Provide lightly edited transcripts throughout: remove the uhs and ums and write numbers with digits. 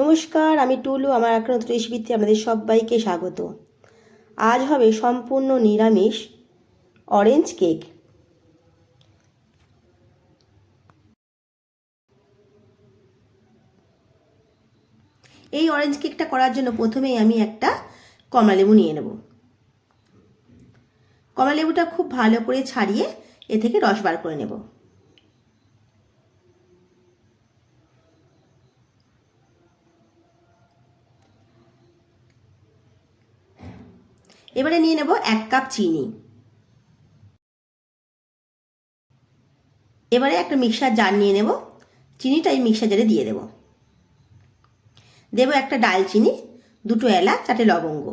নমস্কার, আমি টুলু। আমার একটা নতুন রেসিপিতে আপনাদের সবাইকে স্বাগত। আজ হবে সম্পূর্ণ নিরামিষ অরেঞ্জ কেক। এই অরেঞ্জ কেকটা করার জন্য প্রথমেই আমি একটা কমলালেবু নিয়ে নেব। কমলালেবুটা খুব ভালো করে ছাড়িয়ে এ থেকে রস বার করে নেব। এবারে নিয়ে নেব 1 কাপ চিনি। এবারে একটা মিক্সার জার নিয়ে নেব। চিনিটা এই মিক্সার জারে দিয়ে দেব। দেব একটা ডালচিনি, 2টো এলাচ, 4টে লবঙ্গ।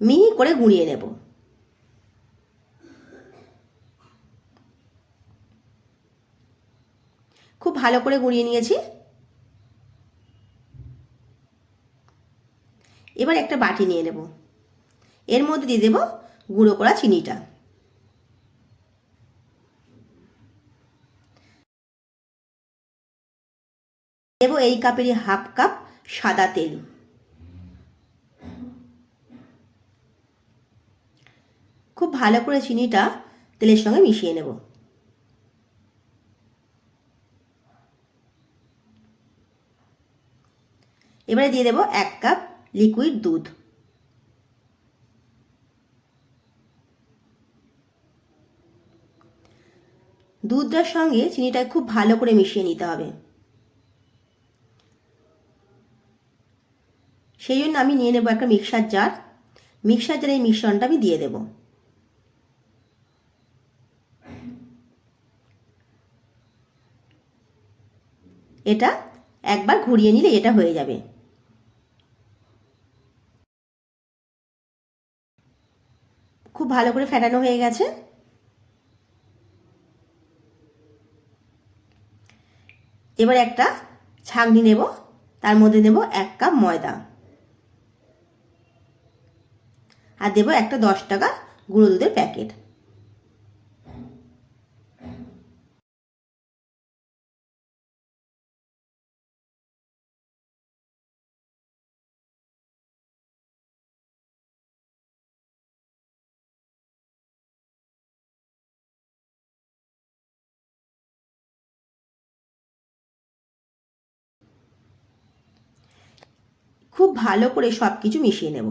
মিহি করে গুঁড়িয়ে নেব। খুব ভালো করে গুঁড়িয়ে নিয়েছি। এবার একটা বাটি নিয়ে নেব। এর মধ্যে দিয়ে দেব গুঁড়ো করা চিনিটা। দেব এই কাপেরই হাফ কাপ সাদা তেল। খুব ভালো করে চিনিটা তেলের সঙ্গে মিশিয়ে নেব। এবারে দিয়ে দেব 1 কাপ লিকুইড দুধ। দুধটার সঙ্গে চিনিটা খুব ভালো করে মিশিয়ে নিতে হবে। সেই জন্য আমি নিয়ে নেব একটা মিক্সার জার। মিক্সার জারে এই মিশ্রণটা আমি দিয়ে দেব। এটা একবার ঘুরিয়ে নিলে এটা হয়ে যাবে। খুব ভালো করে ফেটানো হয়ে গেছে। এবার একটা ছাঁকনি নেব, তার মধ্যে নেব 1 কাপ ময়দা আর দেব একটা 10 টাকা গুঁড়ো দুধের প্যাকেট। খুব ভালো করে সব কিছু মিশিয়ে নেব।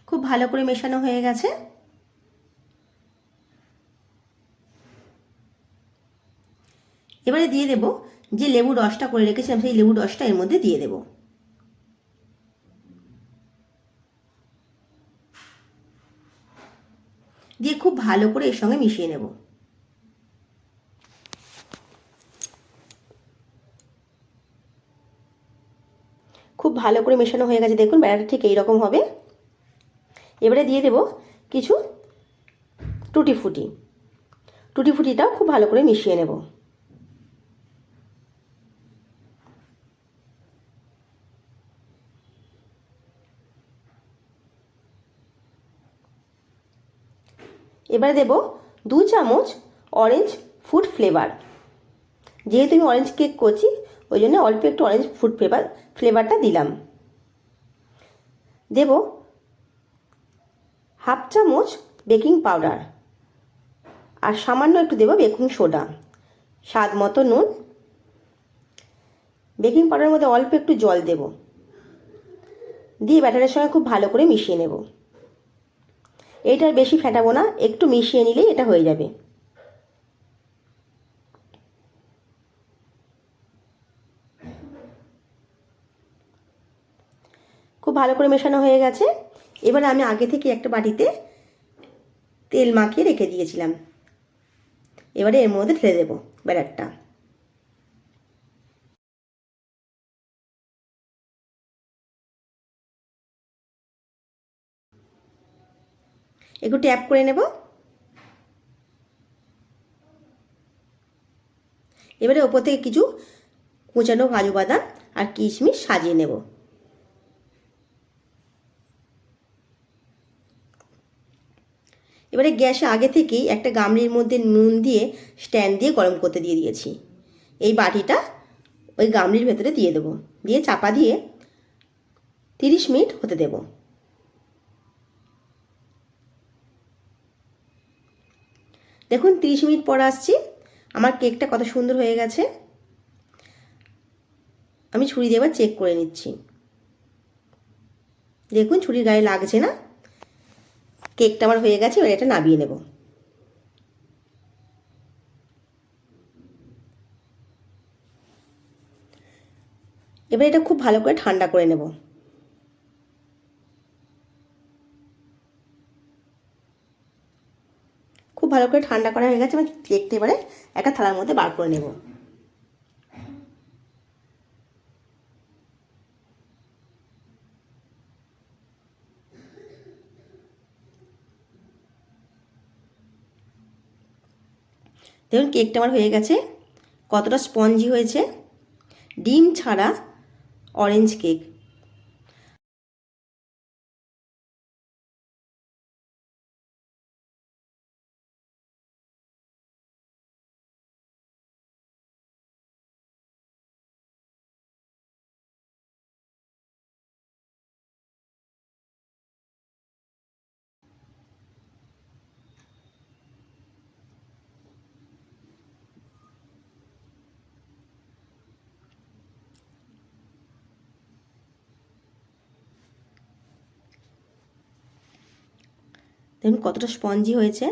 খুব ভালো করে মেশানো হয়ে গেছে। এবারে দিয়ে দেব যে লেবুর রসটা করে রেখেছিলাম, সেই লেবুর রসটা এর মধ্যে দিয়ে দেব। দিয়ে খুব ভালো করে এর সঙ্গে মিশিয়ে নেব। খুব ভালো করে মেশানো হয়ে গেছে। দেখুন ব্যাটারটা ঠিক এই রকম হবে। এবারে দিয়ে দেব কিছু টুটি ফুটি। টুটি ফুটিটাও খুব ভালো করে মিশিয়ে নেব। এবারে দেব 2 চামচ অরেঞ্জ ফুড ফ্লেভার। যেহেতু আমি অরেঞ্জ কেক করছি, ওই জন্য অল্প একটু অরেঞ্জ ফুড ফ্লেভারটা দিলাম। দেব হাফ চামচ বেকিং পাউডার আর সামান্য একটু দেব বেকিং সোডা, স্বাদ মতো নুন। বেকিং পাউডারের মধ্যে অল্প একটু জল দেব, দিয়ে ব্যাটারের সঙ্গে খুব ভালো করে মিশিয়ে নেব। এইটা বেশি ফেটাবো না, একটু মিশিয়ে নিলেই এটা হয়ে যাবে। খুব ভালো করে মেশানো হয়ে গেছে। এবার আমি আগে থেকে একটা বাটিতে তেল মাখিয়ে রেখে দিয়েছিলাম। এবারে এর মধ্যে ঢেলে দেব ব্যাটারটা। একটু ট্যাপ করে নেব। এবারে ওপর থেকে কিছু কুচানো কাজু বাদাম আর কিশমিশ সাজিয়ে নেব। এবারে গ্যাসে আগে থেকেই একটা গামলির মধ্যে নুন দিয়ে স্ট্যান্ড দিয়ে গরম করতে দিয়ে দিয়েছি। এই বাটিটা ওই গামলির ভেতরে দিয়ে দেবো, দিয়ে চাপা দিয়ে 30 মিনিট হতে দেব। দেখুন 30 মিনিট পর আসছি, আমার কেকটা কত সুন্দর হয়ে গেছে। আমি ছুরি দিয়ে এবার চেক করে নিচ্ছি। দেখুন ছুরির গায়ে লাগছে না। কেকটা আমার হয়ে গেছে, এবার এটা নামিয়ে নেব। এবার এটা খুব ভালো করে ঠান্ডা করে নেব। খুব ভালো করে ঠান্ডা করা হয়ে গেছে, আমি কেকটা এবারে একটা থালার মধ্যে বার করে নেব। দেখুন কেকটা আমার হয়ে গেছে, কতটা স্পঞ্জি হয়েছে, ডিম ছাড়া অরেঞ্জ কেক। দেখুন কতটা স্পঞ্জি হয়েছে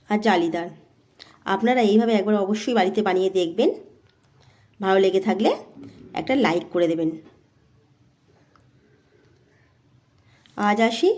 আর জালিদার। আপনারা এইভাবে একবার অবশ্যই বাড়িতে বানিয়ে দেখবেন। ভালো লেগে থাকলে একটা লাইক করে দেবেন। আজ আসি।